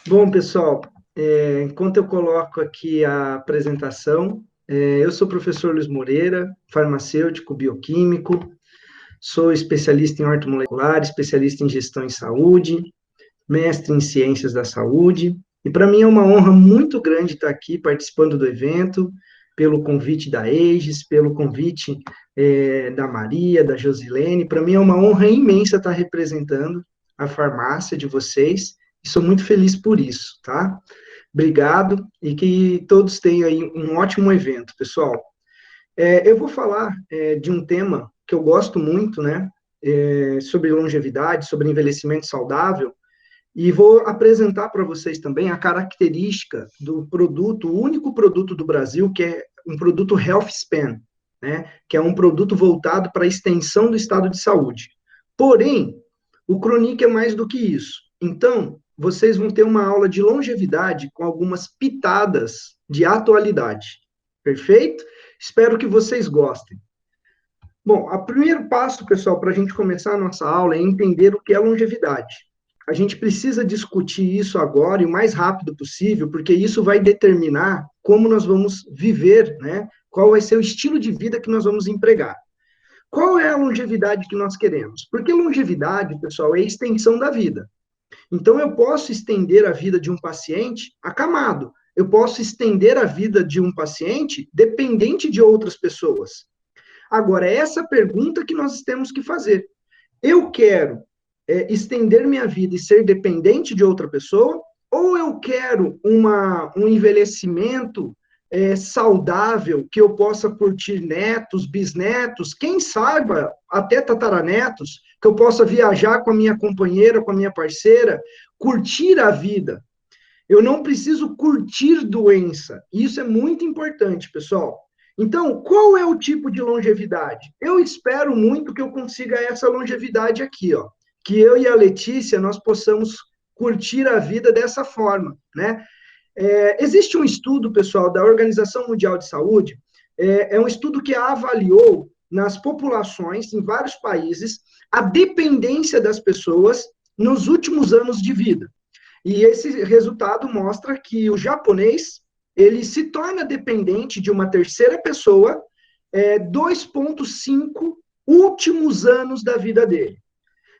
Bom, pessoal, enquanto eu coloco aqui a apresentação, eu sou o professor Luiz Moreira, farmacêutico, bioquímico, sou especialista em ortomolecular, especialista em gestão em saúde, mestre em ciências da saúde, e para mim é uma honra muito grande estar aqui participando do evento, pelo convite da Aegis, pelo convite da Maria, da Josilene. Para mim é uma honra imensa estar representando a farmácia de vocês, e sou muito feliz por isso, tá? Obrigado, e que todos tenham aí um ótimo evento, pessoal. Eu vou falar de um tema que eu gosto muito, né? Sobre longevidade, sobre envelhecimento saudável, e vou apresentar para vocês também a característica do produto, o único produto do Brasil que é um produto Health Span, né? Que é um produto voltado para a extensão do estado de saúde. Porém, o Cronic é mais do que isso. Então, vocês vão ter uma aula de longevidade com algumas pitadas de atualidade. Perfeito? Espero que vocês gostem. Bom, o primeiro passo, pessoal, para a gente começar a nossa aula é entender o que é longevidade. A gente precisa discutir isso agora e o mais rápido possível, porque isso vai determinar como nós vamos viver, né? Qual vai ser o estilo de vida que nós vamos empregar. Qual é a longevidade que nós queremos? Porque longevidade, pessoal, é a extensão da vida. Então, eu posso estender a vida de um paciente acamado. Eu posso estender a vida de um paciente dependente de outras pessoas. Agora, é essa pergunta que nós temos que fazer. Eu quero estender minha vida e ser dependente de outra pessoa, ou eu quero um envelhecimento saudável, que eu possa curtir netos, bisnetos, quem saiba, até tataranetos, que eu possa viajar com a minha companheira, com a minha parceira, curtir a vida. Eu não preciso curtir doença. Isso é muito importante, pessoal. Então, qual é o tipo de longevidade? Eu espero muito que eu consiga essa longevidade aqui, ó. Que eu e a Letícia, nós possamos curtir a vida dessa forma, né? Existe um estudo, pessoal, da Organização Mundial de Saúde, um estudo que avaliou nas populações, em vários países, a dependência das pessoas nos últimos anos de vida. E esse resultado mostra que o japonês, ele se torna dependente de uma terceira pessoa 2,5 últimos anos da vida dele.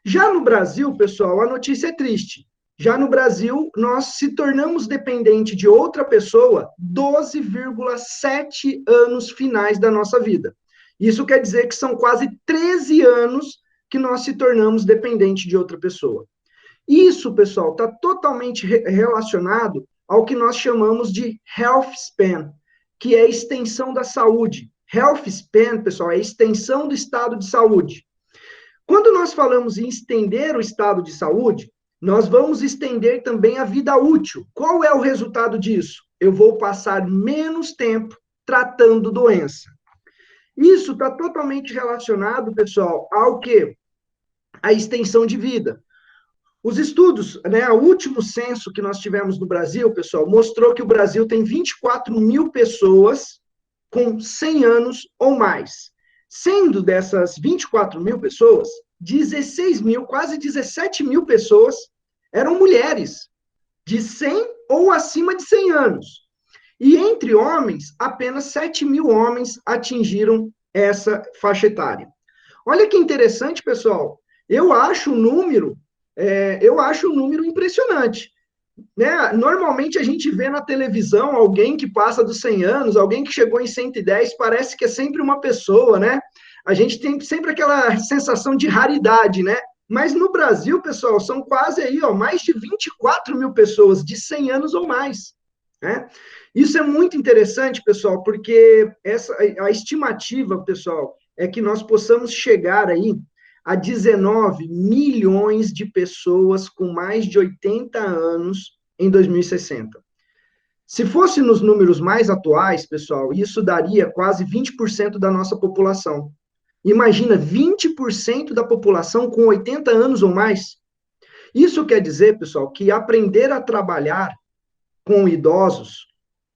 Já no Brasil, pessoal, a notícia é triste. Já no Brasil, nós se tornamos dependente de outra pessoa 12,7 anos finais da nossa vida. Isso quer dizer que são quase 13 anos que nós se tornamos dependente de outra pessoa. Isso, pessoal, está totalmente relacionado ao que nós chamamos de health span, que é a extensão da saúde. Health span, pessoal, é a extensão do estado de saúde. Quando nós falamos em estender o estado de saúde, nós vamos estender também a vida útil. Qual é o resultado disso? Eu vou passar menos tempo tratando doença. Isso está totalmente relacionado, pessoal, ao que? A extensão de vida. Os estudos, né, o último censo que nós tivemos no Brasil, pessoal, mostrou que o Brasil tem 24 mil pessoas com 100 anos ou mais. Sendo dessas 24 mil pessoas, 16 mil, quase 17 mil pessoas eram mulheres de 100 ou acima de 100 anos. E entre homens, apenas 7 mil homens atingiram essa faixa etária. Olha que interessante, pessoal. Eu acho um número impressionante. Né? Normalmente a gente vê na televisão alguém que passa dos 100 anos, alguém que chegou em 110, parece que é sempre uma pessoa, né? A gente tem sempre aquela sensação de raridade, né? Mas no Brasil, pessoal, são quase aí, ó, mais de 24 mil pessoas de 100 anos ou mais, né? Isso é muito interessante, pessoal, porque a estimativa, pessoal, é que nós possamos chegar aí a 19 milhões de pessoas com mais de 80 anos em 2060. Se fosse nos números mais atuais, pessoal, isso daria quase 20% da nossa população. Imagina, 20% da população com 80 anos ou mais. Isso quer dizer, pessoal, que aprender a trabalhar com idosos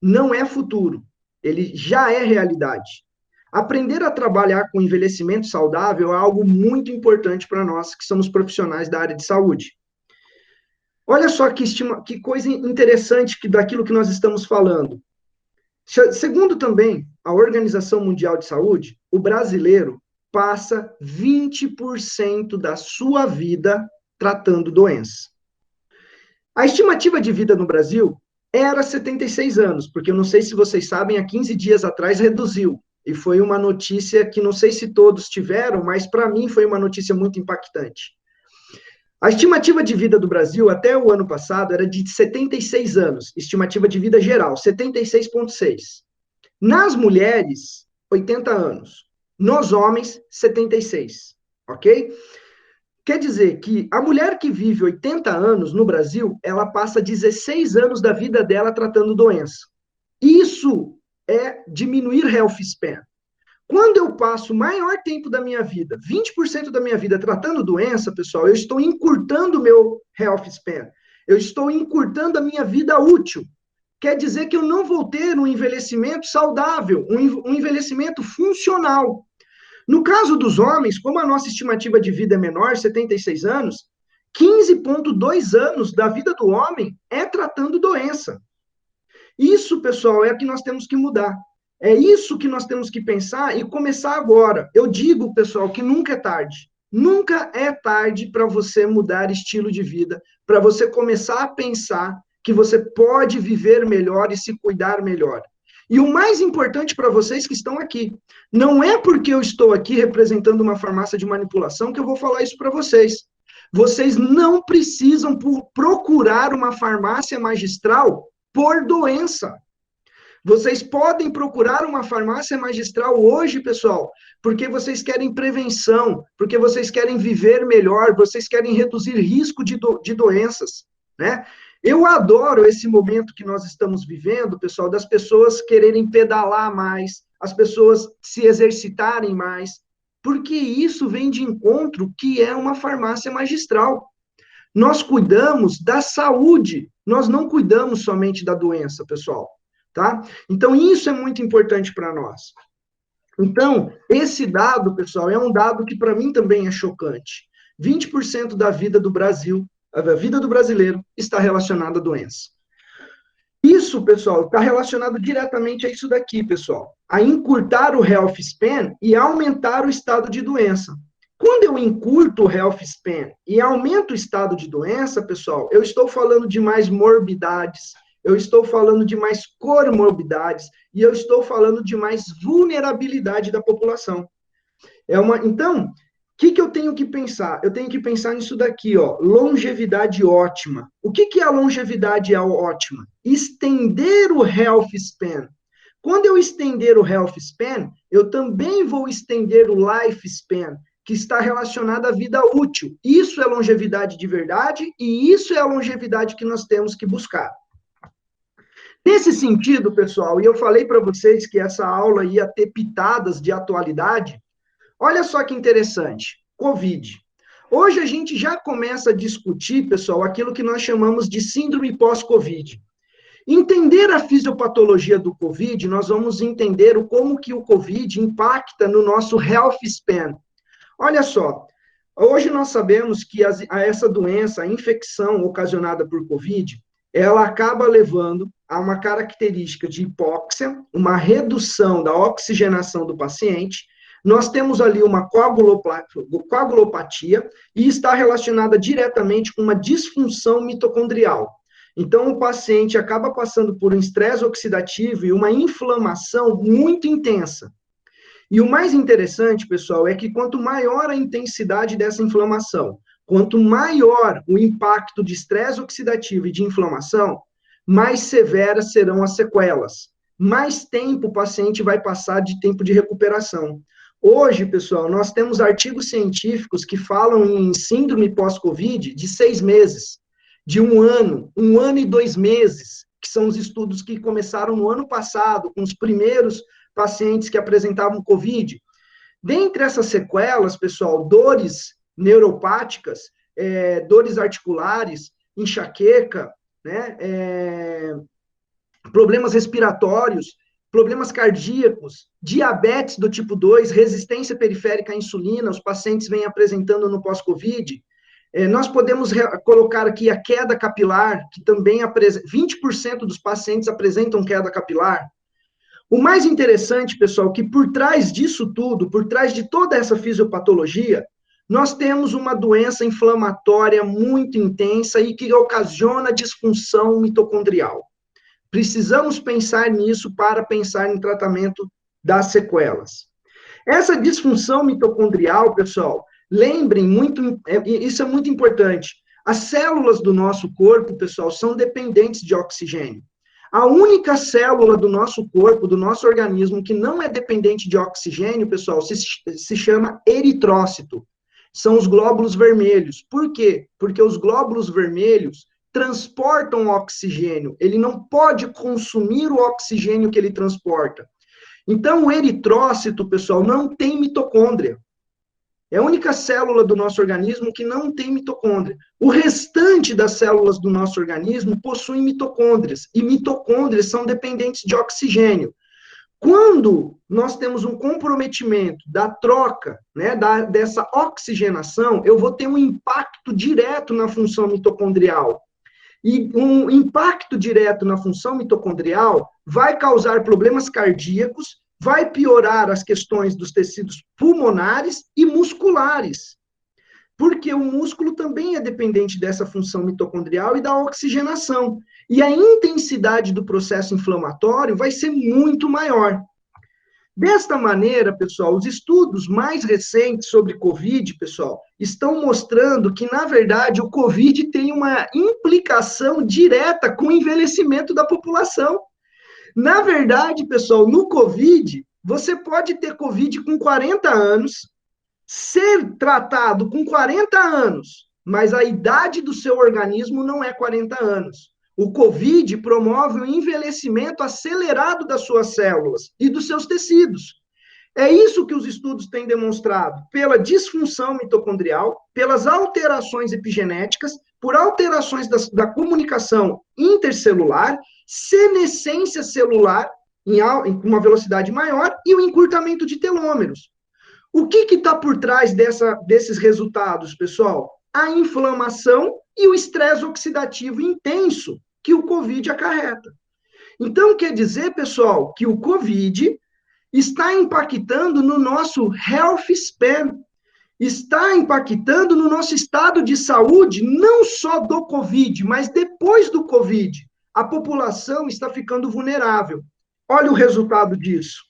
não é futuro, ele já é realidade. Aprender a trabalhar com envelhecimento saudável é algo muito importante para nós que somos profissionais da área de saúde. Olha só que coisa interessante daquilo que nós estamos falando. Segundo também a Organização Mundial de Saúde, o brasileiro passa 20% da sua vida tratando doenças. A estimativa de vida no Brasil era 76 anos, porque eu não sei se vocês sabem, há 15 dias atrás reduziu. E foi uma notícia que não sei se todos tiveram, mas para mim foi uma notícia muito impactante. A estimativa de vida do Brasil até o ano passado era de 76 anos, estimativa de vida geral, 76,6. Nas mulheres, 80 anos. Nos homens, 76. Ok? Quer dizer que a mulher que vive 80 anos no Brasil, ela passa 16 anos da vida dela tratando doença. Isso é diminuir health span. Quando eu passo o maior tempo da minha vida, 20% da minha vida tratando doença, pessoal, eu estou encurtando o meu health span. Eu estou encurtando a minha vida útil. Quer dizer que eu não vou ter um envelhecimento saudável, um envelhecimento funcional. No caso dos homens, como a nossa estimativa de vida é menor, 76 anos, 15,2 anos da vida do homem é tratando doença. Isso, pessoal, é o que nós temos que mudar. É isso que nós temos que pensar e começar agora. Eu digo, pessoal, que nunca é tarde. Nunca é tarde para você mudar estilo de vida, para você começar a pensar que você pode viver melhor e se cuidar melhor. E o mais importante para vocês que estão aqui, não é porque eu estou aqui representando uma farmácia de manipulação que eu vou falar isso para vocês. Vocês não precisam procurar uma farmácia magistral por doença. Vocês podem procurar uma farmácia magistral hoje, pessoal, porque vocês querem prevenção, porque vocês querem viver melhor, vocês querem reduzir risco de doenças, né? Eu adoro esse momento que nós estamos vivendo, pessoal, das pessoas quererem pedalar mais, as pessoas se exercitarem mais, porque isso vem de encontro que é uma farmácia magistral. Nós cuidamos da saúde, nós não cuidamos somente da doença, pessoal, tá? Então, isso é muito importante para nós. Então, esse dado, pessoal, é um dado que para mim também é chocante. 20% da vida do Brasil, a vida do brasileiro, está relacionada à doença. Isso, pessoal, está relacionado diretamente a isso daqui, pessoal. A encurtar o health span e aumentar o estado de doença. Quando eu encurto o health span e aumento o estado de doença, pessoal, eu estou falando de mais morbidades, eu estou falando de mais comorbidades e eu estou falando de mais vulnerabilidade da população. Então, o que eu tenho que pensar? Eu tenho que pensar nisso daqui, ó, longevidade ótima. O que é a longevidade ótima? Estender o health span. Quando eu estender o health span, eu também vou estender o life span, que está relacionado à vida útil. Isso é longevidade de verdade e isso é a longevidade que nós temos que buscar. Nesse sentido, pessoal, e eu falei para vocês que essa aula ia ter pitadas de atualidade, olha só que interessante, Covid. Hoje a gente já começa a discutir, pessoal, aquilo que nós chamamos de síndrome pós-Covid. Entender a fisiopatologia do Covid, nós vamos entender como que o Covid impacta no nosso health span. Olha só, hoje nós sabemos que essa doença, a infecção ocasionada por Covid, ela acaba levando a uma característica de hipóxia, uma redução da oxigenação do paciente. Nós temos ali uma coagulopatia e está relacionada diretamente com uma disfunção mitocondrial. Então, o paciente acaba passando por um estresse oxidativo e uma inflamação muito intensa. E o mais interessante, pessoal, é que quanto maior a intensidade dessa inflamação, quanto maior o impacto de estresse oxidativo e de inflamação, mais severas serão as sequelas. Mais tempo o paciente vai passar de tempo de recuperação. Hoje, pessoal, nós temos artigos científicos que falam em síndrome pós-Covid de 6 meses, de 1 ano e 2 meses, que são os estudos que começaram no ano passado, com os primeiros pacientes que apresentavam Covid. Dentre essas sequelas, pessoal, dores neuropáticas, dores articulares, enxaqueca, né, problemas respiratórios, problemas cardíacos, diabetes do tipo 2, resistência periférica à insulina, os pacientes vêm apresentando no pós-Covid, Nós podemos colocar aqui a queda capilar, que também 20% dos pacientes apresentam queda capilar. O mais interessante, pessoal, que por trás disso tudo, por trás de toda essa fisiopatologia, nós temos uma doença inflamatória muito intensa e que ocasiona disfunção mitocondrial. Precisamos pensar nisso para pensar em tratamento das sequelas. Essa disfunção mitocondrial, pessoal, lembrem muito, isso é muito importante. As células do nosso corpo, pessoal, são dependentes de oxigênio. A única célula do nosso corpo, do nosso organismo, que não é dependente de oxigênio, pessoal, se chama eritrócito. São os glóbulos vermelhos. Por quê? Porque os glóbulos vermelhos transportam oxigênio. Ele não pode consumir o oxigênio que ele transporta. Então, o eritrócito, pessoal, não tem mitocôndria. É a única célula do nosso organismo que não tem mitocôndria. O restante das células do nosso organismo possuem mitocôndrias, e mitocôndrias são dependentes de oxigênio. Quando nós temos um comprometimento da troca, né, dessa oxigenação, eu vou ter um impacto direto na função mitocondrial. E um impacto direto na função mitocondrial vai causar problemas cardíacos, vai piorar as questões dos tecidos pulmonares e musculares, porque o músculo também é dependente dessa função mitocondrial e da oxigenação. E a intensidade do processo inflamatório vai ser muito maior. Desta maneira, pessoal, os estudos mais recentes sobre COVID, pessoal, estão mostrando que, na verdade, o COVID tem uma implicação direta com o envelhecimento da população. Na verdade, pessoal, no COVID, você pode ter COVID com 40 anos, ser tratado com 40 anos, mas a idade do seu organismo não é 40 anos. O COVID promove o envelhecimento acelerado das suas células e dos seus tecidos. É isso que os estudos têm demonstrado, pela disfunção mitocondrial, pelas alterações epigenéticas, por alterações da comunicação intercelular, senescência celular em uma velocidade maior e o encurtamento de telômeros. O que está por trás desses resultados, pessoal? A inflamação e o estresse oxidativo intenso que o COVID acarreta. Então, quer dizer, pessoal, que o COVID está impactando no nosso health span, está impactando no nosso estado de saúde, não só do COVID, mas depois do COVID. A população está ficando vulnerável. Olha o resultado disso.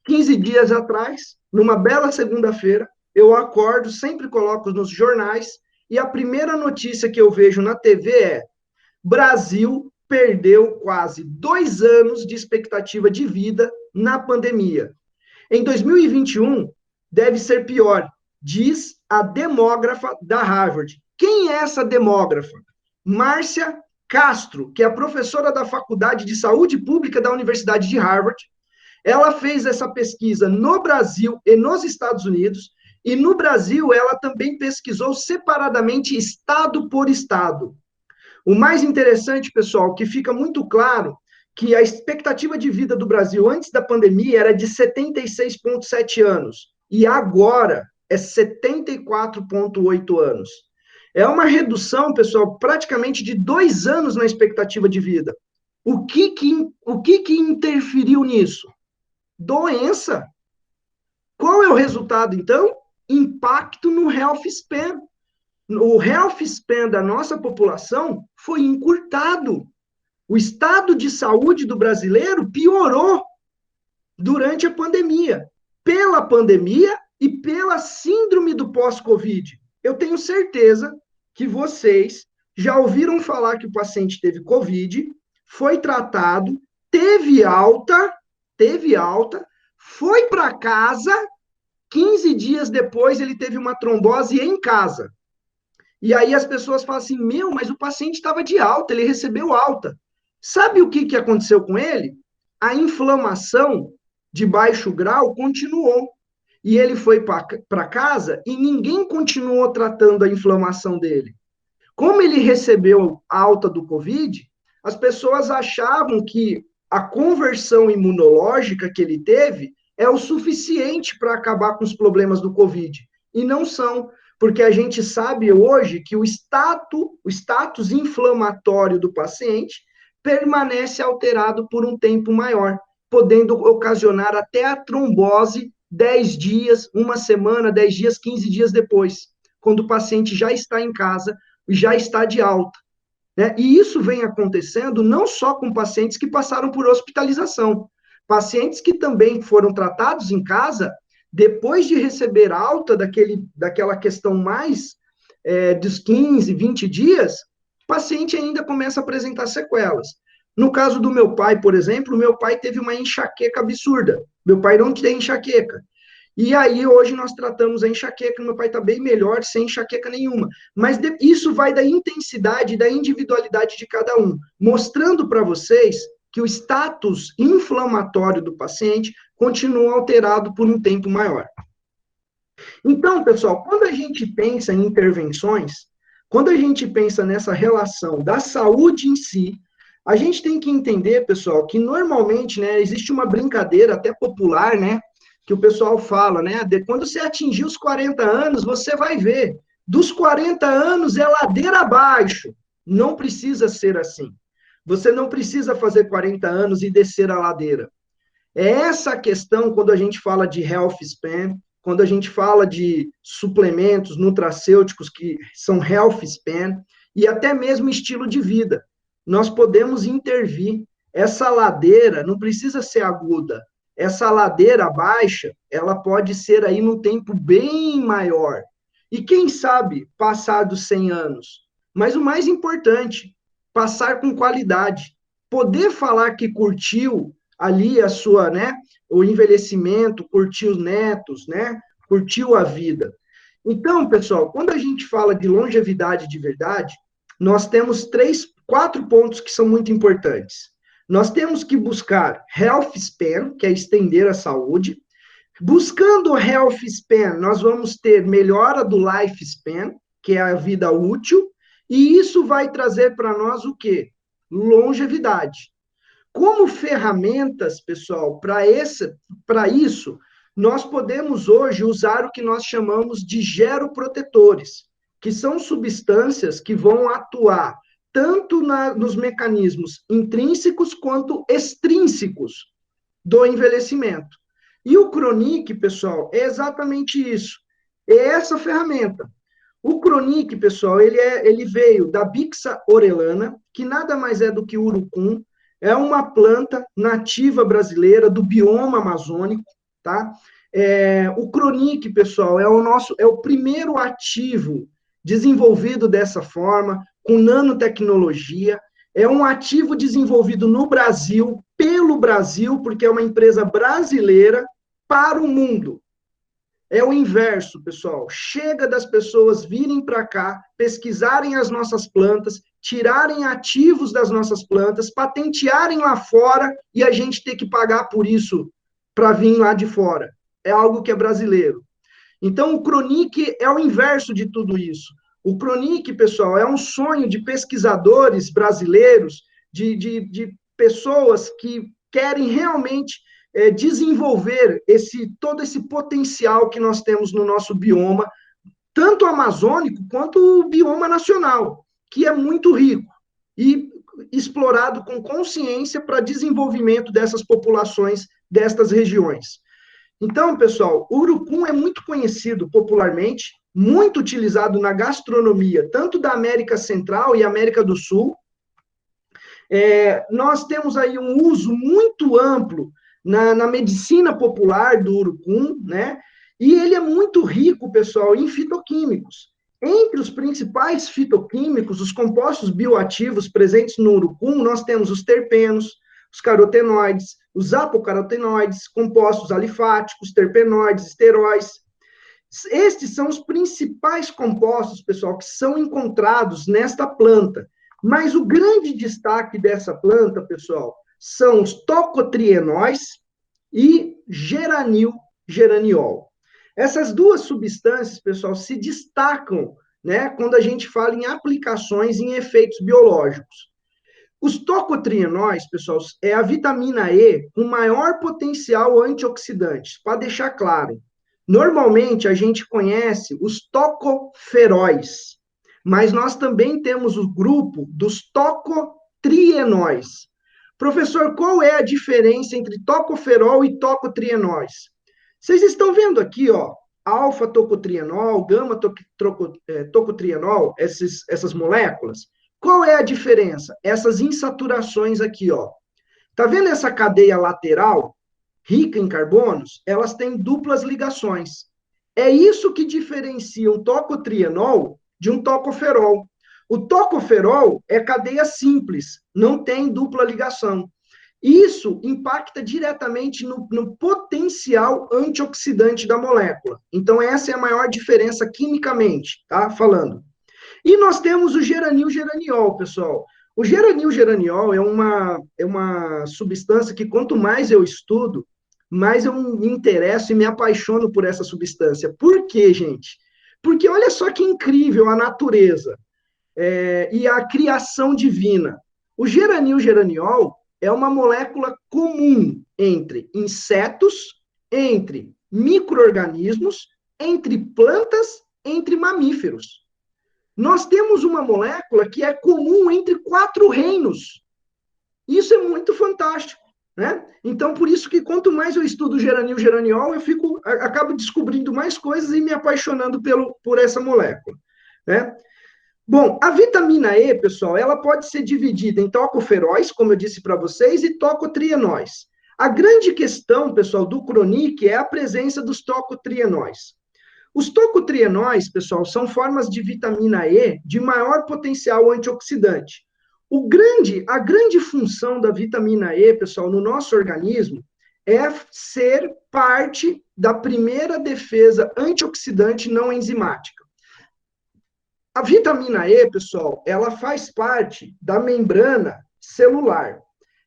15 dias atrás, numa bela segunda-feira, eu acordo, sempre coloco nos jornais, e a primeira notícia que eu vejo na TV é: Brasil perdeu quase 2 anos de expectativa de vida na pandemia. Em 2021, deve ser pior, diz a demógrafa da Harvard. Quem é essa demógrafa? Márcia Castro, que é a professora da Faculdade de Saúde Pública da Universidade de Harvard. Ela fez essa pesquisa no Brasil e nos Estados Unidos, e no Brasil ela também pesquisou separadamente estado por estado. O mais interessante, pessoal, que fica muito claro que a expectativa de vida do Brasil antes da pandemia era de 76,7 anos, e agora é 74,8 anos. É uma redução, pessoal, praticamente de 2 anos na expectativa de vida. O que interferiu nisso? Doença. Qual é o resultado, então? Impacto no health span. O health span da nossa população foi encurtado. O estado de saúde do brasileiro piorou durante a pandemia, pela pandemia e pela síndrome do pós-Covid. Eu tenho certeza que vocês já ouviram falar que o paciente teve Covid, foi tratado, teve alta, foi para casa, 15 dias depois ele teve uma trombose em casa. E aí as pessoas falam assim, mas o paciente estava de alta, ele recebeu alta. Sabe o que aconteceu com ele? A inflamação de baixo grau continuou. E ele foi para casa e ninguém continuou tratando a inflamação dele. Como ele recebeu alta do Covid, as pessoas achavam que a conversão imunológica que ele teve é o suficiente para acabar com os problemas do Covid. E não são. porque a gente sabe hoje que o status inflamatório do paciente permanece alterado por um tempo maior, podendo ocasionar até a trombose 10 dias, uma semana, 10 dias, 15 dias depois, quando o paciente já está em casa e já está de alta. Né? E isso vem acontecendo não só com pacientes que passaram por hospitalização, pacientes que também foram tratados em casa, depois de receber alta daquela questão mais dos 15, 20 dias, o paciente ainda começa a apresentar sequelas. No caso do meu pai, por exemplo, meu pai teve uma enxaqueca absurda. Meu pai não tem enxaqueca. E aí, hoje, nós tratamos a enxaqueca, meu pai está bem melhor, sem enxaqueca nenhuma. Mas isso vai da intensidade, da individualidade de cada um, mostrando para vocês que o status inflamatório do paciente continua alterado por um tempo maior. Então, pessoal, quando a gente pensa em intervenções, quando a gente pensa nessa relação da saúde em si, a gente tem que entender, pessoal, que normalmente, né, existe uma brincadeira até popular, né, que o pessoal fala, né, quando você atingir os 40 anos, você vai ver, dos 40 anos é ladeira abaixo. Não precisa ser assim. Você não precisa fazer 40 anos e descer a ladeira. É essa a questão quando a gente fala de health span, quando a gente fala de suplementos nutracêuticos que são health span, e até mesmo estilo de vida. Nós podemos intervir. Essa ladeira não precisa ser aguda. Essa ladeira baixa, ela pode ser aí num tempo bem maior. E quem sabe passar dos 100 anos. Mas o mais importante, passar com qualidade. Poder falar que curtiu ali a sua, né, o envelhecimento, curtiu os netos, né, curtiu a vida. Então, pessoal, quando a gente fala de longevidade de verdade, nós temos 4 pontos que são muito importantes. Nós temos que buscar health span, que é estender a saúde. Buscando o health span, nós vamos ter melhora do life span, que é a vida útil, e isso vai trazer para nós o quê? Longevidade. Como ferramentas, pessoal, para isso, nós podemos hoje usar o que nós chamamos de geroprotetores, que são substâncias que vão atuar tanto nos mecanismos intrínsecos quanto extrínsecos do envelhecimento. E o Chronic, pessoal, é exatamente isso. É essa ferramenta. O Chronic, pessoal, ele veio da Bixa orellana, que nada mais é do que urucum. É uma planta nativa brasileira do bioma amazônico, tá? O Chronic, pessoal, é o primeiro ativo desenvolvido dessa forma, com nanotecnologia. É um ativo desenvolvido no Brasil, pelo Brasil, porque é uma empresa brasileira para o mundo. É o inverso, pessoal. Chega das pessoas virem para cá, pesquisarem as nossas plantas, tirarem ativos das nossas plantas, patentearem lá fora e a gente ter que pagar por isso para vir lá de fora. É algo que é brasileiro. Então, o Chronic é o inverso de tudo isso. O Chronic, pessoal, é um sonho de pesquisadores brasileiros, de pessoas que querem realmente desenvolver todo esse potencial que nós temos no nosso bioma, tanto amazônico quanto o bioma nacional, que é muito rico e explorado com consciência para desenvolvimento dessas populações, destas regiões. Então, pessoal, o urucum é muito conhecido popularmente, muito utilizado na gastronomia, tanto da América Central e América do Sul. Nós temos aí um uso muito amplo na medicina popular do urucum, né? E ele é muito rico, pessoal, em fitoquímicos. Entre os principais fitoquímicos, os compostos bioativos presentes no urucum, nós temos os terpenos, os carotenoides, os apocarotenoides, compostos alifáticos, terpenoides, esteróis. Estes são os principais compostos, pessoal, que são encontrados nesta planta. Mas o grande destaque dessa planta, pessoal, são os tocotrienóis e geraniol. Essas duas substâncias, pessoal, se destacam, né, quando a gente fala em aplicações em efeitos biológicos. Os tocotrienóis, pessoal, é a vitamina E com maior potencial antioxidante, para deixar claro. Normalmente, a gente conhece os tocoferóis, mas nós também temos o grupo dos tocotrienóis. Professor, qual é a diferença entre tocoferol e tocotrienóis? Vocês estão vendo aqui, ó, alfa-tocotrienol, gama-tocotrienol, essas moléculas? Qual é a diferença? Essas insaturações aqui, ó. Tá vendo essa cadeia lateral, rica em carbonos? Elas têm duplas ligações. É isso que diferencia um tocotrienol de um tocoferol. O tocoferol é cadeia simples, não tem dupla ligação. Isso impacta diretamente no potencial antioxidante da molécula. Então, essa é a maior diferença quimicamente, tá? Falando. E nós temos o geranil-geraniol, pessoal. O geranil-geraniol é uma substância que, quanto mais eu estudo, mais eu me interesso e me apaixono por essa substância. Por quê, gente? Porque olha só que incrível a natureza e a criação divina. O geranil-geraniol é uma molécula comum entre insetos, entre micro-organismos, entre plantas, entre mamíferos. Nós temos uma molécula que é comum entre 4 reinos. Isso é muito fantástico, né? Então, por isso que quanto mais eu estudo geranil-geraniol, acabo descobrindo mais coisas e me apaixonando por essa molécula, né? Bom, a vitamina E, pessoal, ela pode ser dividida em tocoferóis, como eu disse para vocês, e tocotrienóis. A grande questão, pessoal, do Chronic é a presença dos tocotrienóis. Os tocotrienóis, pessoal, são formas de vitamina E de maior potencial antioxidante. A grande função da vitamina E, pessoal, no nosso organismo é ser parte da primeira defesa antioxidante não enzimática. A vitamina E, pessoal, ela faz parte da membrana celular.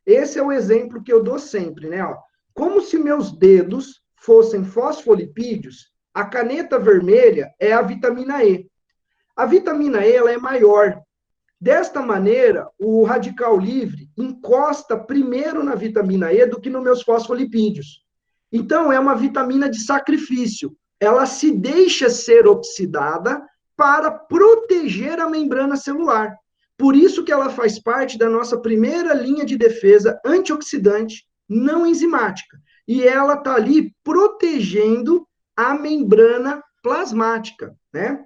Esse é o exemplo que eu dou sempre, né? Ó, como se meus dedos fossem fosfolipídios, a caneta vermelha é a vitamina E. A vitamina E ela é maior. Desta maneira, o radical livre encosta primeiro na vitamina E do que nos meus fosfolipídios. Então, é uma vitamina de sacrifício. Ela se deixa ser oxidada para proteger a membrana celular. Por isso que ela faz parte da nossa primeira linha de defesa antioxidante não enzimática. E ela está ali protegendo a membrana plasmática, né?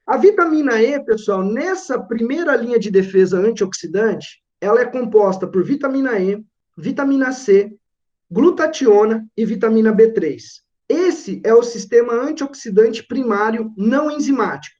A vitamina E, pessoal, nessa primeira linha de defesa antioxidante, ela é composta por vitamina E, vitamina C, glutationa e vitamina B3. Esse é o sistema antioxidante primário não enzimático.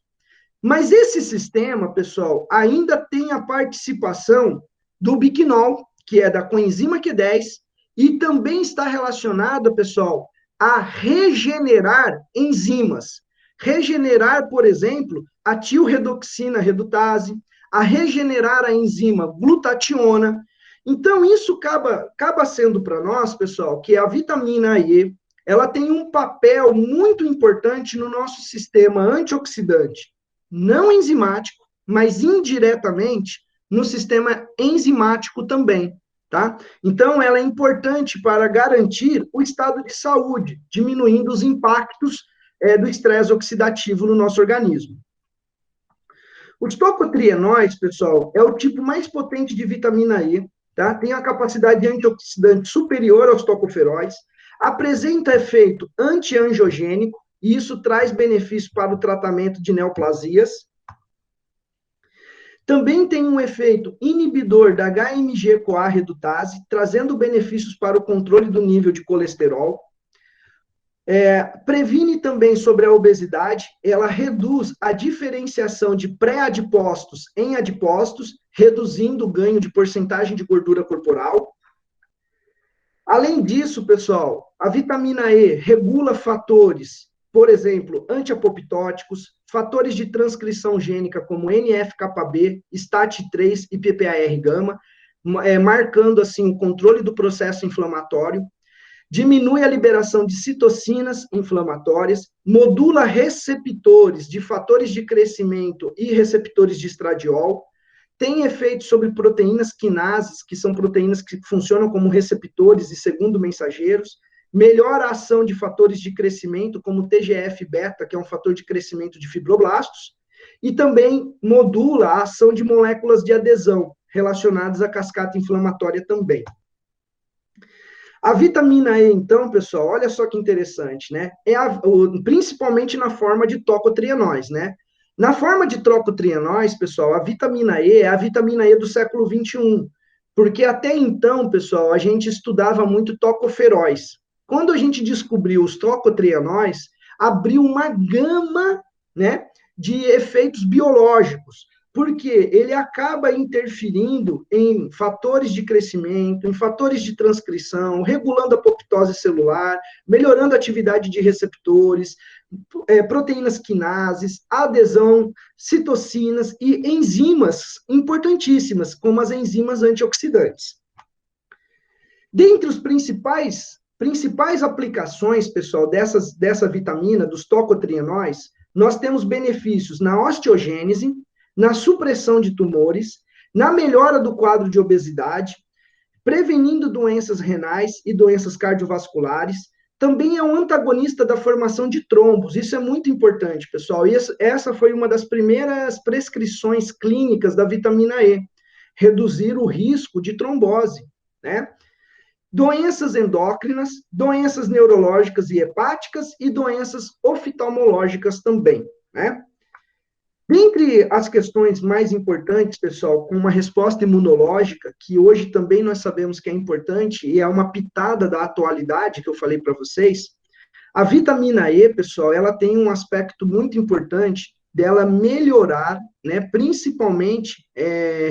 Mas esse sistema, pessoal, ainda tem a participação do biquinol, que é da coenzima Q10, e também está relacionada, pessoal, a regenerar enzimas. Regenerar, por exemplo, a tilredoxina redutase, a regenerar a enzima glutationa. Então, isso acaba sendo para nós, pessoal, que a vitamina E, ela tem um papel muito importante no nosso sistema antioxidante, não enzimático, mas indiretamente no sistema enzimático também, tá? Então, ela é importante para garantir o estado de saúde, diminuindo os impactos do estresse oxidativo no nosso organismo. Os tocotrienóis, pessoal, é o tipo mais potente de vitamina E, tá? Tem a capacidade antioxidante superior aos tocoferóis, apresenta efeito antiangiogênico, e isso traz benefício para o tratamento de neoplasias. Também tem um efeito inibidor da HMG-CoA redutase, trazendo benefícios para o controle do nível de colesterol. Previne também sobre a obesidade, ela reduz a diferenciação de pré-adipócitos em adipócitos, reduzindo o ganho de porcentagem de gordura corporal. Além disso, pessoal, a vitamina E regula fatores, por exemplo, antiapoptóticos, fatores de transcrição gênica como NF-κB, STAT3 e PPAR-gama, marcando assim o controle do processo inflamatório. Diminui a liberação de citocinas inflamatórias, modula receptores de fatores de crescimento e receptores de estradiol, tem efeitos sobre proteínas quinases, que são proteínas que funcionam como receptores e segundo mensageiros, melhora a ação de fatores de crescimento, como o TGF-beta, que é um fator de crescimento de fibroblastos, e também modula a ação de moléculas de adesão, relacionadas à cascata inflamatória também. A vitamina E, então, pessoal, olha só que interessante, né? Principalmente na forma de tocotrienóis, né? Na forma de tocotrienóis, pessoal, a vitamina E é a vitamina E do século XXI, porque até então, pessoal, a gente estudava muito tocoferóis. Quando a gente descobriu os tocotrienóis, abriu uma gama, né, de efeitos biológicos, porque ele acaba interferindo em fatores de crescimento, em fatores de transcrição, regulando a apoptose celular, melhorando a atividade de receptores, proteínas quinases, adesão, citocinas e enzimas importantíssimas, como as enzimas antioxidantes. Dentre os principais aplicações, pessoal, dessa vitamina, dos tocotrienóis, nós temos benefícios na osteogênese, na supressão de tumores, na melhora do quadro de obesidade, prevenindo doenças renais e doenças cardiovasculares. Também é um antagonista da formação de trombos. Isso é muito importante, pessoal. E essa foi uma das primeiras prescrições clínicas da vitamina E, reduzir o risco de trombose, né? Doenças endócrinas, doenças neurológicas e hepáticas e doenças oftalmológicas também, né? Dentre as questões mais importantes, pessoal, com uma resposta imunológica, que hoje também nós sabemos que é importante, e é uma pitada da atualidade que eu falei para vocês, a vitamina E, pessoal, ela tem um aspecto muito importante dela melhorar, né, principalmente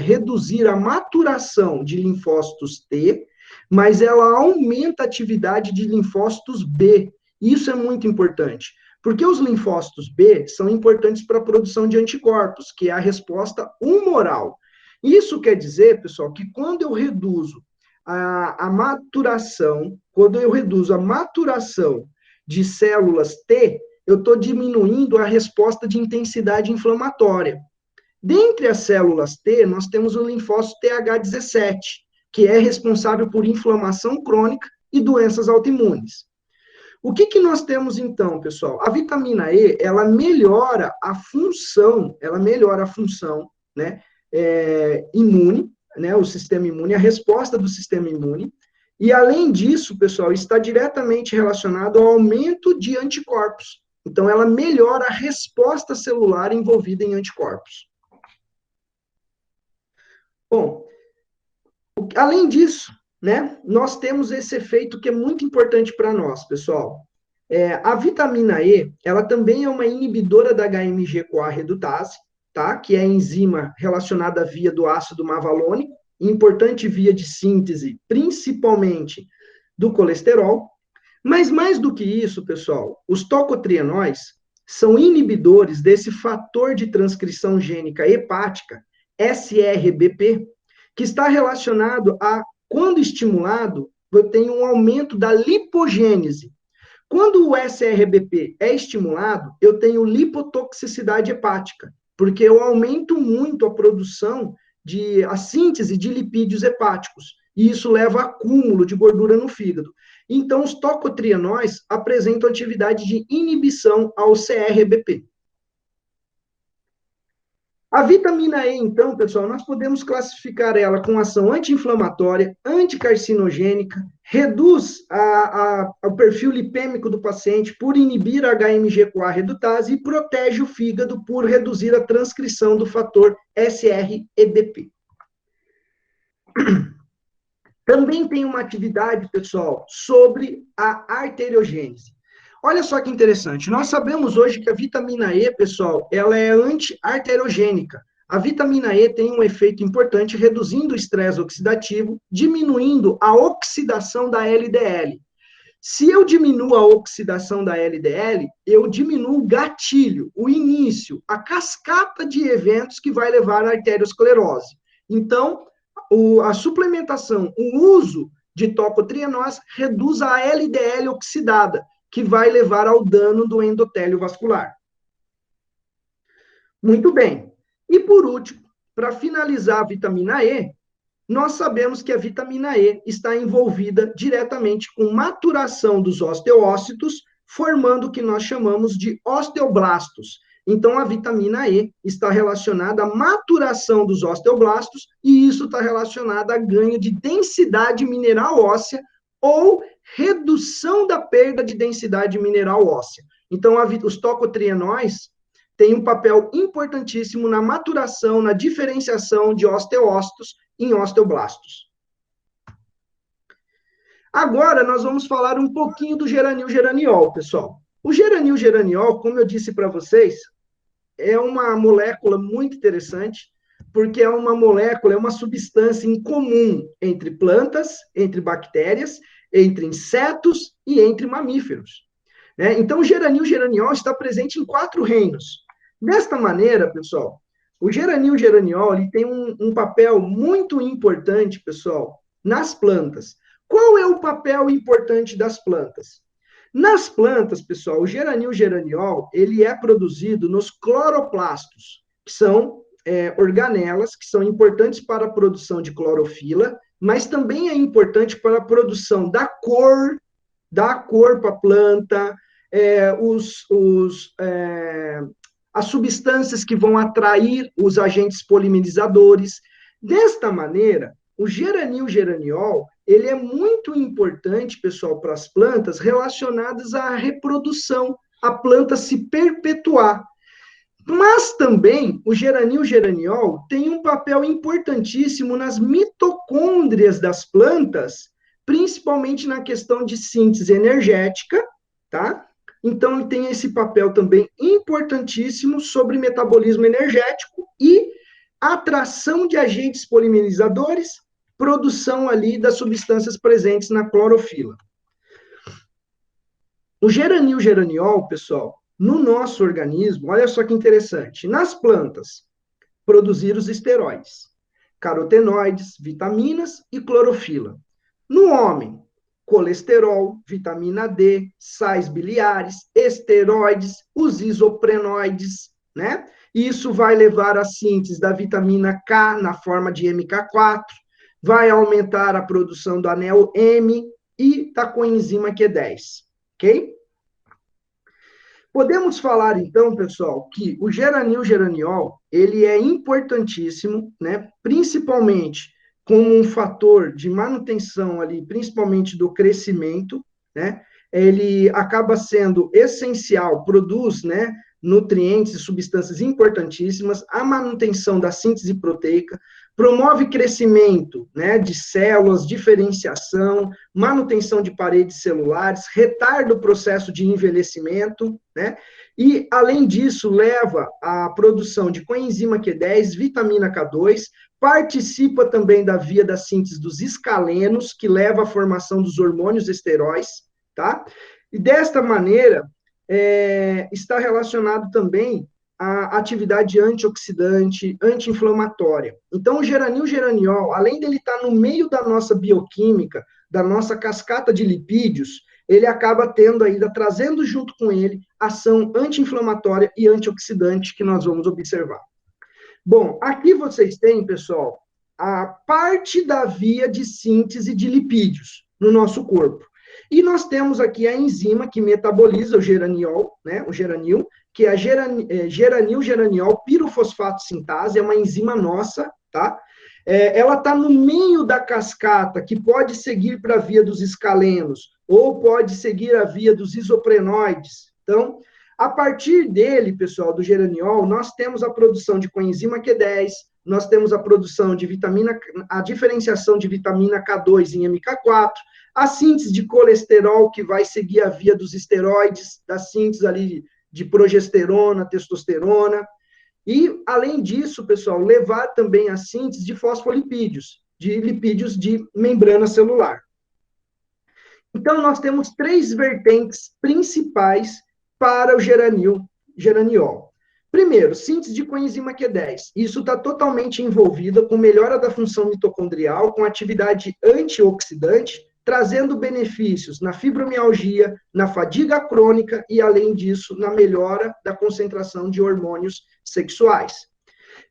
reduzir a maturação de linfócitos T, mas ela aumenta a atividade de linfócitos B. Isso é muito importante, porque os linfócitos B são importantes para a produção de anticorpos, que é a resposta humoral. Isso quer dizer, pessoal, que quando eu reduzo a maturação, de células T, eu estou diminuindo a resposta de intensidade inflamatória. Dentre as células T, nós temos o linfócito TH17, que é responsável por inflamação crônica e doenças autoimunes. O que nós temos então, pessoal? A vitamina E, ela melhora a função, né, imune, né, o sistema imune, a resposta do sistema imune, e além disso, pessoal, está diretamente relacionado ao aumento de anticorpos. Então, ela melhora a resposta celular envolvida em anticorpos. Bom, além disso, né, nós temos esse efeito que é muito importante para nós, pessoal. A vitamina E, ela também é uma inibidora da HMG-CoA redutase, tá? Que é a enzima relacionada à via do ácido mavalônico, importante via de síntese, principalmente do colesterol. Mas mais do que isso, pessoal, os tocotrienóis são inibidores desse fator de transcrição gênica hepática, SRBP, que está relacionado a, quando estimulado, eu tenho um aumento da lipogênese. Quando o SRBP é estimulado, eu tenho lipotoxicidade hepática, porque eu aumento muito a produção a síntese de lipídios hepáticos, e isso leva a acúmulo de gordura no fígado. Então, os tocotrienóis apresentam atividade de inibição ao CRBP. A vitamina E, então, pessoal, nós podemos classificar ela com ação anti-inflamatória, anticarcinogênica, reduz o perfil lipêmico do paciente por inibir a HMG-CoA redutase e protege o fígado por reduzir a transcrição do fator SREBP. Também tem uma atividade, pessoal, sobre a arteriogênese. Olha só que interessante. Nós sabemos hoje que a vitamina E, pessoal, ela é anti-arteriogênica. A vitamina E tem um efeito importante reduzindo o estresse oxidativo, diminuindo a oxidação da LDL. Se eu diminuo a oxidação da LDL, eu diminuo o gatilho, o início, a cascata de eventos que vai levar à arteriosclerose. Então, a suplementação, o uso de tocotrienós reduz a LDL oxidada, que vai levar ao dano do endotélio vascular. Muito bem. E por último, para finalizar a vitamina E, nós sabemos que a vitamina E está envolvida diretamente com maturação dos osteócitos, formando o que nós chamamos de osteoblastos. Então, a vitamina E está relacionada à maturação dos osteoblastos e isso está relacionado a ganho de densidade mineral óssea ou redução da perda de densidade mineral óssea. Então, os tocotrienóis têm um papel importantíssimo na maturação, na diferenciação de osteócitos em osteoblastos. Agora, nós vamos falar um pouquinho do geranil-geraniol, pessoal. O geranil-geraniol, como eu disse para vocês, é uma molécula muito interessante, porque é uma molécula, é uma substância em comum entre plantas, entre bactérias, entre insetos e entre mamíferos. Né? Então, o geranil-geraniol está presente em 4 reinos. Desta maneira, pessoal, o geranil-geraniol ele tem um papel muito importante, pessoal, nas plantas. Qual é o papel importante das plantas? Nas plantas, pessoal, o geranil-geraniol, ele é produzido nos cloroplastos, que são organelas, que são importantes para a produção de clorofila, mas também é importante para a produção da cor para a planta, as substâncias que vão atrair os agentes polimerizadores. Desta maneira, o geranil-geraniol, ele é muito importante, pessoal, para as plantas relacionadas à reprodução, a planta se perpetuar. Mas também o geranil-geraniol tem um papel importantíssimo nas mitocôndrias das plantas, principalmente na questão de síntese energética, tá? Então, ele tem esse papel também importantíssimo sobre metabolismo energético e atração de agentes polimerizadores, produção ali das substâncias presentes na clorofila. O geranil-geraniol, pessoal, no nosso organismo, olha só que interessante, nas plantas, produzir os esteroides, carotenoides, vitaminas e clorofila. No homem, colesterol, vitamina D, sais biliares, esteroides, os isoprenoides, né? Isso vai levar à síntese da vitamina K na forma de MK4, vai aumentar a produção do anel M e da coenzima Q10, ok? Podemos falar, então, pessoal, que o geranil-geraniol, ele é importantíssimo, né? Principalmente como um fator de manutenção ali, principalmente do crescimento, né? Ele acaba sendo essencial, produz, né, nutrientes e substâncias importantíssimas, a manutenção da síntese proteica, promove crescimento, né, de células, diferenciação, manutenção de paredes celulares, retarda o processo de envelhecimento, né? E, além disso, leva à produção de coenzima Q10, vitamina K2, participa também da via da síntese dos escalenos, que leva à formação dos hormônios esteróis, tá? E desta maneira, está relacionado também à atividade antioxidante, anti-inflamatória. Então, o geranil-geraniol, além dele estar no meio da nossa bioquímica, da nossa cascata de lipídios, ele acaba tendo ainda, trazendo junto com ele, ação anti-inflamatória e antioxidante que nós vamos observar. Bom, aqui vocês têm, pessoal, a parte da via de síntese de lipídios no nosso corpo. E nós temos aqui a enzima que metaboliza o geraniol, né, o geranil, que é a geranil-geraniol pirofosfato sintase, é uma enzima nossa, tá? Ela está no meio da cascata, que pode seguir para a via dos escalenos, ou pode seguir a via dos isoprenoides. Então, a partir dele, pessoal, do geraniol, nós temos a produção de coenzima Q10, nós temos a produção de a diferenciação de vitamina K2 em MK4, a síntese de colesterol, que vai seguir a via dos esteroides, da síntese ali de progesterona, testosterona, e, além disso, pessoal, levar também a síntese de fosfolipídios, de lipídios de membrana celular. Então, nós temos 3 vertentes principais para o geraniol. Primeiro, síntese de coenzima Q10. Isso está totalmente envolvido com melhora da função mitocondrial, com atividade antioxidante, trazendo benefícios na fibromialgia, na fadiga crônica e, além disso, na melhora da concentração de hormônios sexuais.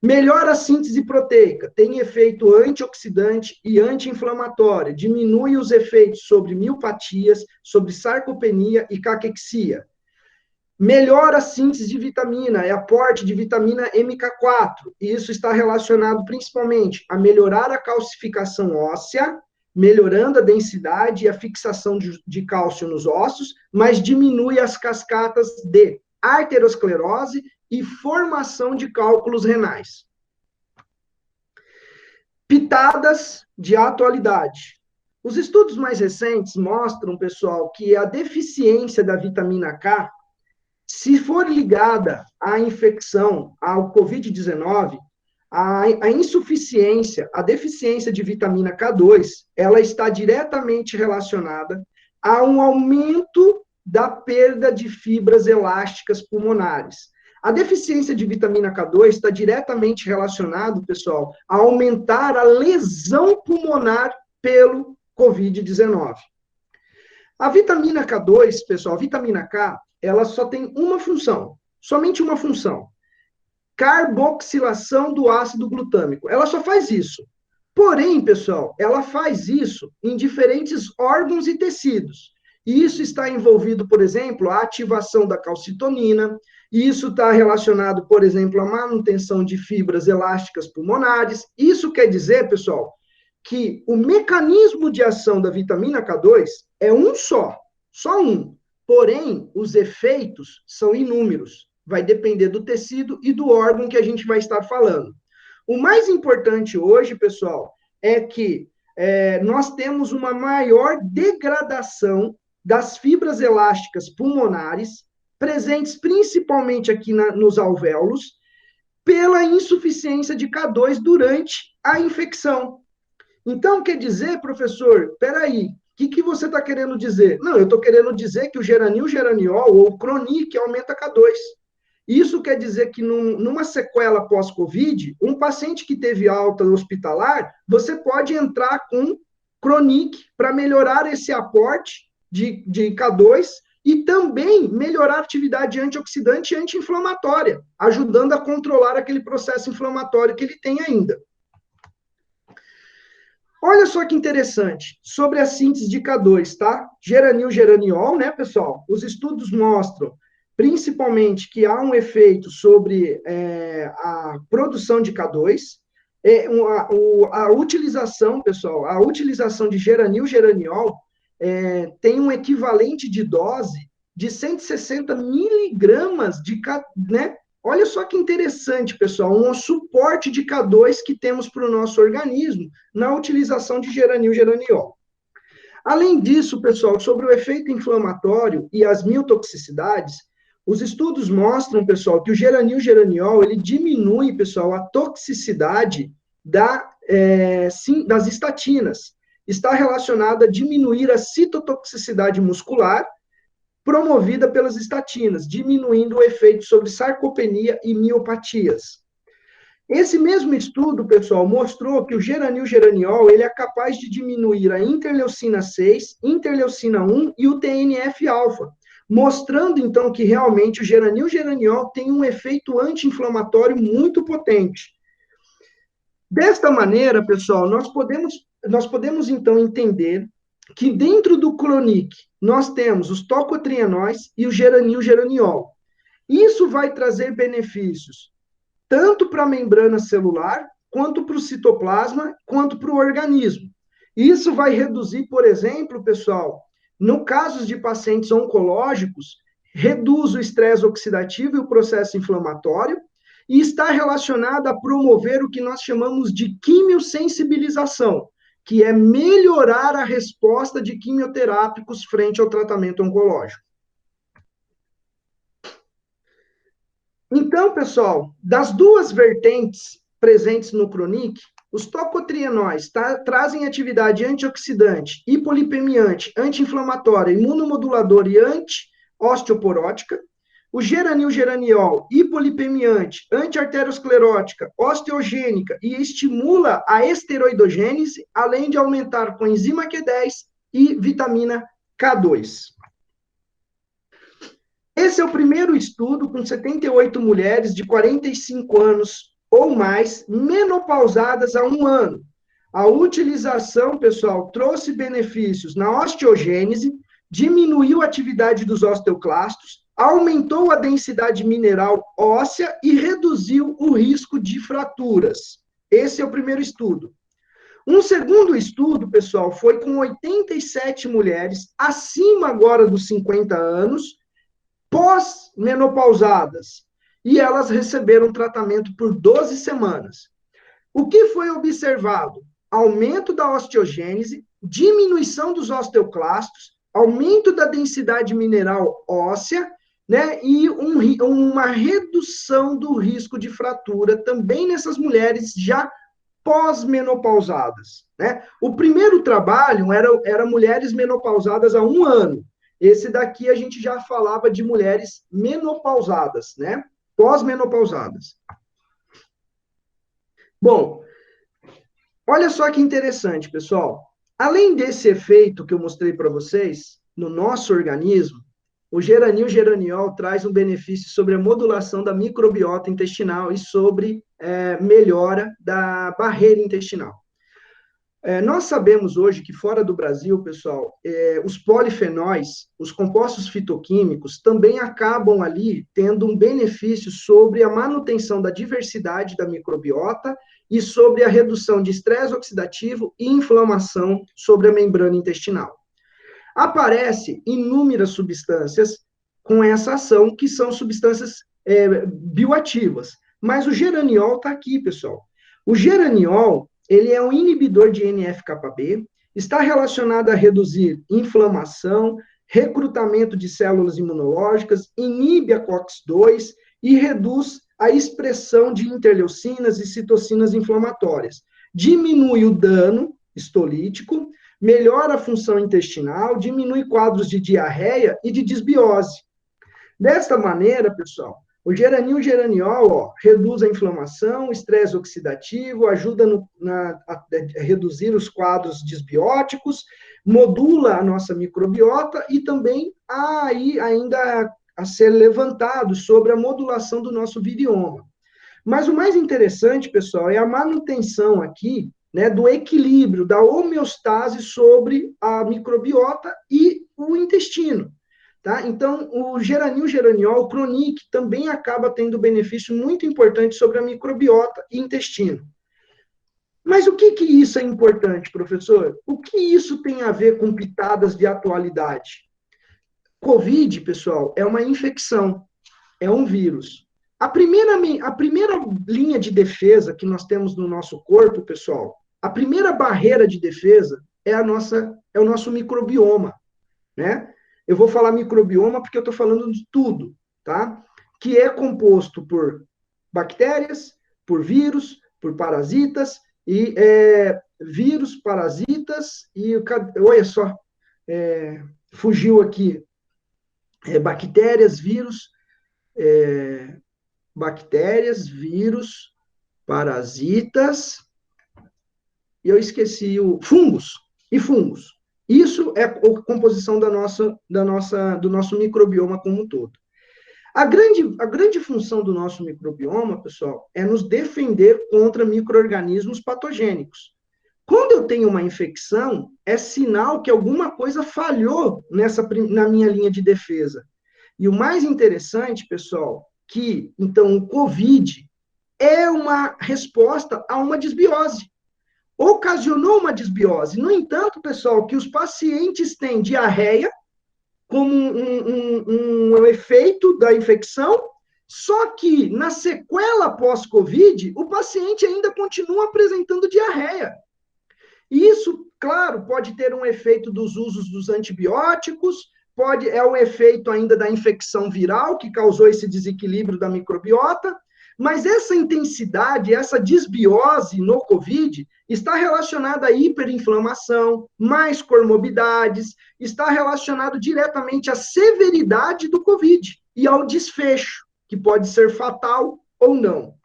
Melhora a síntese proteica, tem efeito antioxidante e anti-inflamatório, diminui os efeitos sobre miopatias, sobre sarcopenia e caquexia. Melhora a síntese de vitamina, é aporte de vitamina MK4, e isso está relacionado principalmente a melhorar a calcificação óssea, melhorando a densidade e a fixação de cálcio nos ossos, mas diminui as cascatas de arteriosclerose e formação de cálculos renais. Pitadas de atualidade. Os estudos mais recentes mostram, pessoal, que a deficiência da vitamina K, se for ligada à infecção, ao Covid-19, a insuficiência, a deficiência de vitamina K2, ela está diretamente relacionada a um aumento da perda de fibras elásticas pulmonares. A deficiência de vitamina K2 está diretamente relacionado, pessoal, a aumentar a lesão pulmonar pelo Covid-19. A vitamina K2, pessoal, a vitamina K, ela só tem uma função, somente uma função. Carboxilação do ácido glutâmico. Ela só faz isso. Porém, pessoal, ela faz isso em diferentes órgãos e tecidos. E isso está envolvido, por exemplo, a ativação da calcitonina, e isso está relacionado, por exemplo, à manutenção de fibras elásticas pulmonares. Isso quer dizer, pessoal, que o mecanismo de ação da vitamina K2 é um só um. Porém, os efeitos são inúmeros. Vai depender do tecido e do órgão que a gente vai estar falando. O mais importante hoje, pessoal, é que nós temos uma maior degradação das fibras elásticas pulmonares, presentes principalmente aqui nos alvéolos, pela insuficiência de K2 durante a infecção. Então, quer dizer, professor, peraí, o que você está querendo dizer? Não, eu estou querendo dizer que o geranil-geraniol ou o Cronic aumenta K2. Isso quer dizer que numa sequela pós-Covid, um paciente que teve alta hospitalar, você pode entrar com Cronic para melhorar esse aporte de K2 e também melhorar a atividade antioxidante e anti-inflamatória, ajudando a controlar aquele processo inflamatório que ele tem ainda. Olha só que interessante, sobre a síntese de K2, tá? Geranil-geraniol, né, pessoal? Os estudos mostram, principalmente, que há um efeito sobre a produção de K2, a utilização, pessoal, a utilização de geranil-geraniol tem um equivalente de dose de 160 miligramas de K, né? Olha só que interessante, pessoal, um suporte de K2 que temos para o nosso organismo na utilização de geranil-geraniol. Além disso, pessoal, sobre o efeito inflamatório e as miotoxicidades, os estudos mostram, pessoal, que o geranil-geraniol, ele diminui, pessoal, a toxicidade das estatinas. Está relacionada a diminuir a citotoxicidade muscular, promovida pelas estatinas, diminuindo o efeito sobre sarcopenia e miopatias. Esse mesmo estudo, pessoal, mostrou que o geranil-geraniol ele é capaz de diminuir a interleucina 6, interleucina 1 e o TNF-alfa, mostrando, então, que realmente o geranil-geraniol tem um efeito anti-inflamatório muito potente. Desta maneira, pessoal, nós podemos então, entender que dentro do Cronic nós temos os tocotrienóis e o geranil-geraniol. Isso vai trazer benefícios tanto para a membrana celular, quanto para o citoplasma, quanto para o organismo. Isso vai reduzir, por exemplo, pessoal, no caso de pacientes oncológicos, reduz o estresse oxidativo e o processo inflamatório, e está relacionado a promover o que nós chamamos de quimiosensibilização, que é melhorar a resposta de quimioterápicos frente ao tratamento oncológico. Então, pessoal, das duas vertentes presentes no Cronic, os tocotrienóis trazem atividade antioxidante, hipolipemiante, anti-inflamatória, imunomoduladora e anti-osteoporótica. O geranil-geraniol, hipolipemiante, anti-arteriosclerótica, osteogênica e estimula a esteroidogênese, além de aumentar a coenzima Q10 e vitamina K2. Esse é o primeiro estudo com 78 mulheres de 45 anos ou mais menopausadas há 1 ano. A utilização, pessoal, trouxe benefícios na osteogênese, diminuiu a atividade dos osteoclastos, aumentou a densidade mineral óssea e reduziu o risco de fraturas. Esse é o primeiro estudo. Um segundo estudo, pessoal, foi com 87 mulheres acima agora dos 50 anos, pós-menopausadas, e elas receberam tratamento por 12 semanas. O que foi observado? Aumento da osteogênese, diminuição dos osteoclastos, aumento da densidade mineral óssea, né, e uma redução do risco de fratura também nessas mulheres já pós-menopausadas. Né? O primeiro trabalho era mulheres menopausadas há 1 ano. Esse daqui a gente já falava de mulheres menopausadas, né? Pós-menopausadas. Bom, olha só que interessante, pessoal. Além desse efeito que eu mostrei para vocês, no nosso organismo, o geranil-geraniol traz um benefício sobre a modulação da microbiota intestinal e sobre melhora da barreira intestinal. Nós sabemos hoje que fora do Brasil, pessoal, os polifenóis, os compostos fitoquímicos, também acabam ali tendo um benefício sobre a manutenção da diversidade da microbiota e sobre a redução de estresse oxidativo e inflamação sobre a membrana intestinal. Aparecem inúmeras substâncias com essa ação, que são substâncias bioativas. Mas o geraniol está aqui, pessoal. O geraniol, ele é um inibidor de NF-κB, está relacionado a reduzir inflamação, recrutamento de células imunológicas, inibe a COX-2 e reduz a expressão de interleucinas e citocinas inflamatórias. Diminui o dano histolítico, melhora a função intestinal, diminui quadros de diarreia e de disbiose. Desta maneira, pessoal, o geranil-geraniol reduz a inflamação, estresse oxidativo, ajuda a reduzir os quadros disbióticos, modula a nossa microbiota e também há aí ainda a ser levantado sobre a modulação do nosso virioma. Mas o mais interessante, pessoal, é a manutenção aqui, né, do equilíbrio, da homeostase sobre a microbiota e o intestino. Tá? Então, o geranil-geraniol, o Chronic, também acaba tendo benefício muito importante sobre a microbiota e intestino. Mas o que isso é importante, professor? O que isso tem a ver com pitadas de atualidade? Covid, pessoal, é uma infecção, é um vírus. A primeira linha de defesa que nós temos no nosso corpo, pessoal, a primeira barreira de defesa é o nosso microbioma, né? Eu vou falar microbioma porque eu estou falando de tudo, tá? Que é composto por bactérias, por vírus, por parasitas, e vírus, parasitas, e olha só, fugiu aqui, bactérias, vírus, parasitas, e eu esqueci fungos. Isso é a composição do nosso microbioma como um todo. A grande função do nosso microbioma, pessoal, é nos defender contra micro-organismos patogênicos. Quando eu tenho uma infecção, é sinal que alguma coisa falhou na minha linha de defesa. E o mais interessante, pessoal, que, então, o COVID é uma resposta a uma desbiose. Ocasionou uma desbiose. No entanto, pessoal, que os pacientes têm diarreia como um efeito da infecção, só que na sequela pós-Covid, o paciente ainda continua apresentando diarreia. Isso, claro, pode ter um efeito dos usos dos antibióticos, é um efeito ainda da infecção viral que causou esse desequilíbrio da microbiota, mas essa intensidade, essa desbiose no COVID está relacionada à hiperinflamação, mais comorbidades, está relacionado diretamente à severidade do COVID e ao desfecho, que pode ser fatal ou não.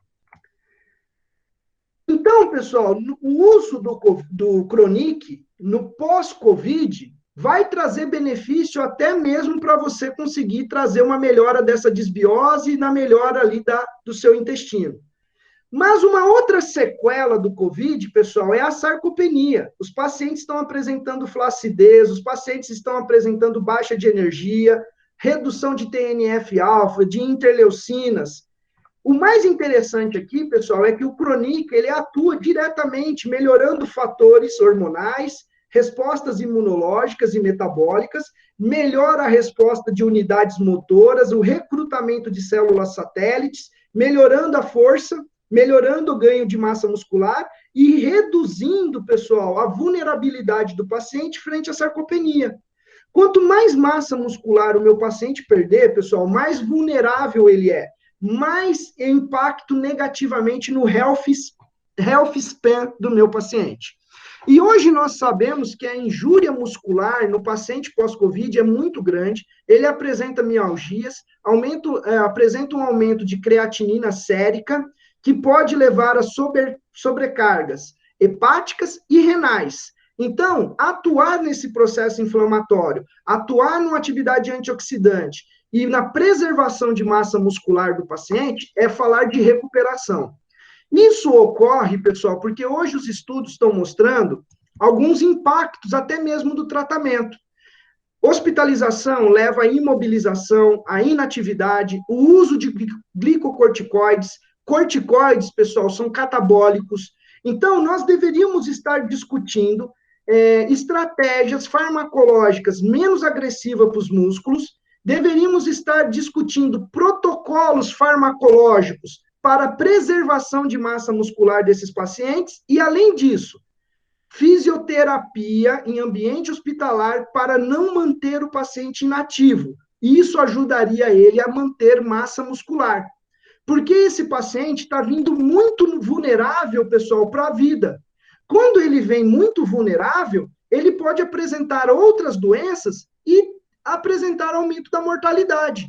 Então, pessoal, o uso do Chronic no pós-COVID vai trazer benefício até mesmo para você conseguir trazer uma melhora dessa desbiose e na melhora ali do seu intestino. Mas uma outra sequela do COVID, pessoal, é a sarcopenia. Os pacientes estão apresentando flacidez, os pacientes estão apresentando baixa de energia, redução de TNF-alfa, de interleucinas. O mais interessante aqui, pessoal, é que o Cronic, ele atua diretamente melhorando fatores hormonais, respostas imunológicas e metabólicas, melhora a resposta de unidades motoras, o recrutamento de células satélites, melhorando a força, melhorando o ganho de massa muscular e reduzindo, pessoal, a vulnerabilidade do paciente frente à sarcopenia. Quanto mais massa muscular o meu paciente perder, pessoal, mais vulnerável ele é, mais eu impacto negativamente no health span do meu paciente. E hoje nós sabemos que a injúria muscular no paciente pós-Covid é muito grande, ele apresenta mialgias, apresenta um aumento de creatinina sérica, que pode levar a sobrecargas hepáticas e renais. Então, atuar nesse processo inflamatório, atuar numa atividade antioxidante e na preservação de massa muscular do paciente é falar de recuperação. Isso ocorre, pessoal, porque hoje os estudos estão mostrando alguns impactos até mesmo do tratamento. Hospitalização leva à imobilização, à inatividade, o uso de glicocorticoides. Corticoides, pessoal, são catabólicos. Então, nós deveríamos estar discutindo estratégias farmacológicas menos agressivas para os músculos, deveríamos estar discutindo protocolos farmacológicos para a preservação de massa muscular desses pacientes e, além disso, fisioterapia em ambiente hospitalar para não manter o paciente inativo. Isso ajudaria ele a manter massa muscular. Porque esse paciente está vindo muito vulnerável, pessoal, para a vida. Quando ele vem muito vulnerável, ele pode apresentar outras doenças e apresentar aumento da mortalidade.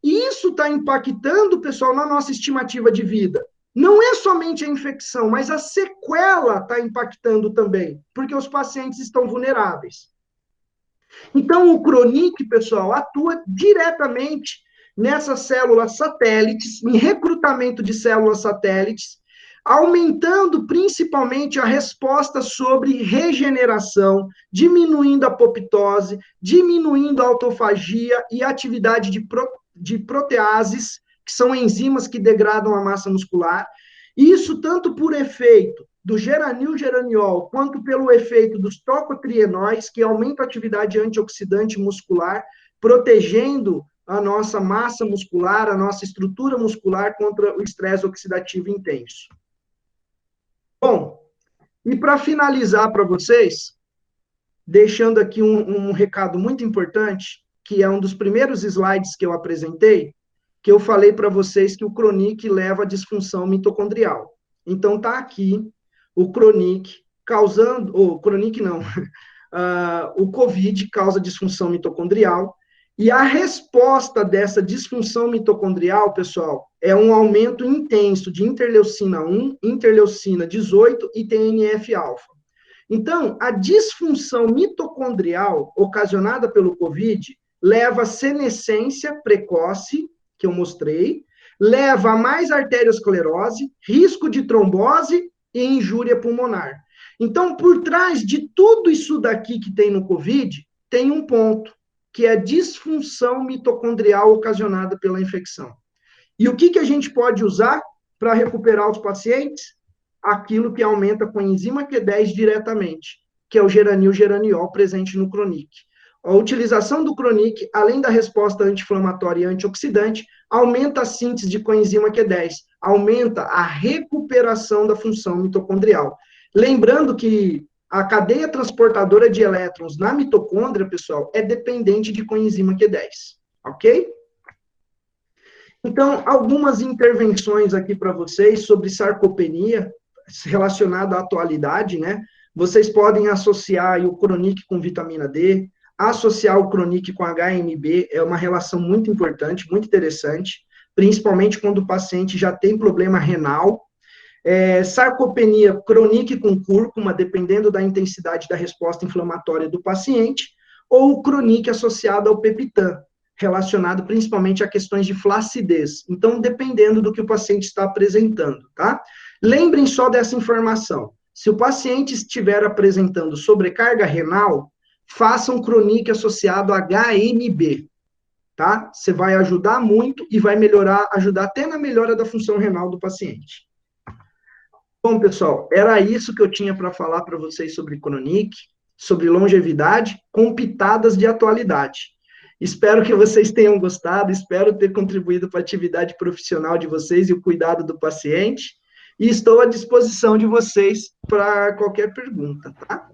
E isso está impactando, pessoal, na nossa estimativa de vida. Não é somente a infecção, mas a sequela está impactando também, porque os pacientes estão vulneráveis. Então, o Cronic, pessoal, atua diretamente nessas células satélites, em recrutamento de células satélites, aumentando principalmente a resposta sobre regeneração, diminuindo a apoptose, diminuindo a autofagia e a atividade de proteases, que são enzimas que degradam a massa muscular. Isso tanto por efeito do geranil-geraniol, quanto pelo efeito dos tocotrienóis, que aumenta a atividade antioxidante muscular, protegendo a nossa massa muscular, a nossa estrutura muscular contra o estresse oxidativo intenso. Bom, e para finalizar para vocês, deixando aqui um recado muito importante, que é um dos primeiros slides que eu apresentei, que eu falei para vocês que o Cronic leva à disfunção mitocondrial. Então, está aqui o Cronic causando, ou Cronic não, o COVID causa disfunção mitocondrial, e a resposta dessa disfunção mitocondrial, pessoal, é um aumento intenso de interleucina 1, interleucina 18 e TNF-alfa. Então, a disfunção mitocondrial ocasionada pelo COVID leva a senescência precoce, que eu mostrei, leva a mais arteriosclerose, risco de trombose e injúria pulmonar. Então, por trás de tudo isso daqui que tem no COVID, tem um ponto, que é a disfunção mitocondrial ocasionada pela infecção. E o que a gente pode usar para recuperar os pacientes? Aquilo que aumenta com a enzima Q10 diretamente, que é o geranil-geraniol presente no Cronic. A utilização do Cronic, além da resposta anti-inflamatória e antioxidante, aumenta a síntese de coenzima Q10, aumenta a recuperação da função mitocondrial. Lembrando que a cadeia transportadora de elétrons na mitocôndria, pessoal, é dependente de coenzima Q10, ok? Então, algumas intervenções aqui para vocês sobre sarcopenia relacionada à atualidade, né? Vocês podem associar o Cronic com vitamina D, associar o Cronic com HMB, é uma relação muito importante, muito interessante, principalmente quando o paciente já tem problema renal. Sarcopenia Cronic com cúrcuma, dependendo da intensidade da resposta inflamatória do paciente, ou Cronic associado ao Pepitan. relacionado principalmente a questões de flacidez. Então, dependendo do que o paciente está apresentando, tá? Lembrem só dessa informação. Se o paciente estiver apresentando sobrecarga renal, faça um cronique associado a HMB, tá? Você vai ajudar muito e vai melhorar, ajudar até na melhora da função renal do paciente. Bom, pessoal, era isso que eu tinha para falar para vocês sobre cronique, sobre longevidade, com pitadas de atualidade. Espero que vocês tenham gostado, espero ter contribuído para a atividade profissional de vocês e o cuidado do paciente, e estou à disposição de vocês para qualquer pergunta, tá?